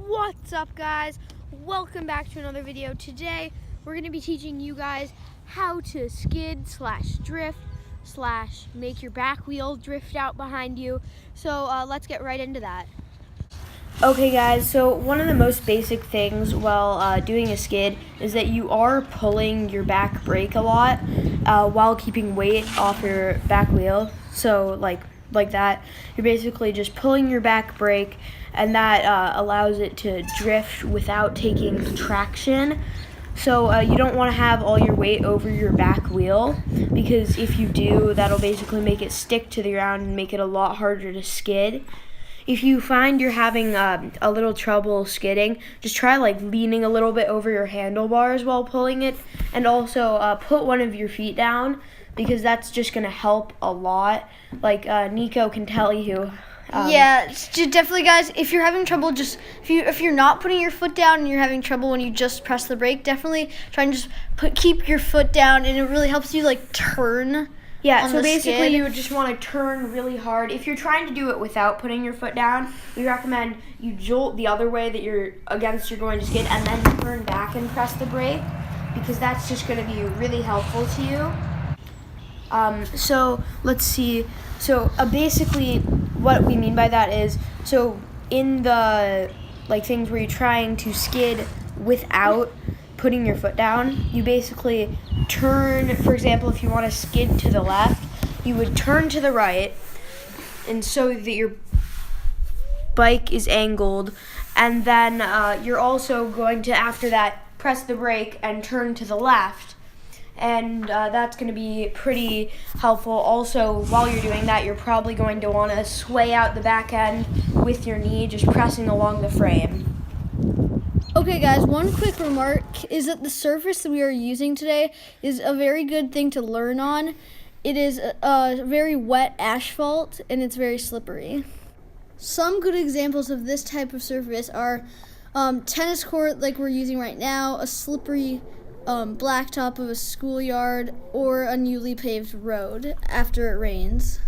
What's up, guys? Welcome back to another video. Today we're going to be teaching you guys how to skid slash drift slash make your back wheel drift out behind you. So let's get right into that. Okay guys, so one of the most basic things while doing a skid is that you are pulling your back brake a lot while keeping weight off your back wheel. So like that, you're basically just pulling your back brake, and that allows it to drift without taking traction. So you don't want to have all your weight over your back wheel, because if you do, that'll basically make it stick to the ground and make it a lot harder to skid. If you find you're having a little trouble skidding, just try leaning a little bit over your handlebars while pulling it, and also put one of your feet down, because that's just going to help a lot. Nico can tell you. Definitely, guys. If you're having trouble, if you're not putting your foot down and you're having trouble when you just press the brake, definitely try and just keep your foot down, and it really helps you turn. Yeah, so basically you would just want to turn really hard. If you're trying to do it without putting your foot down, we recommend you jolt the other way that you're going to skid, and then turn back and press the brake, because that's just going to be really helpful to you. So let's see. So basically what we mean by that is, so in the things where you're trying to skid without putting your foot down, you basically turn. For example, if you want to skid to the left, you would turn to the right, and so that your bike is angled, and then you're also going to, after that, press the brake and turn to the left. And that's going to be pretty helpful. Also, while you're doing that, you're probably going to want to sway out the back end with your knee, just pressing along the frame. Okay, guys, one quick remark is that the surface that we are using today is a very good thing to learn on. It is a very wet asphalt, and it's very slippery. Some good examples of this type of surface are tennis court like we're using right now, a slippery blacktop of a schoolyard, or a newly paved road after it rains.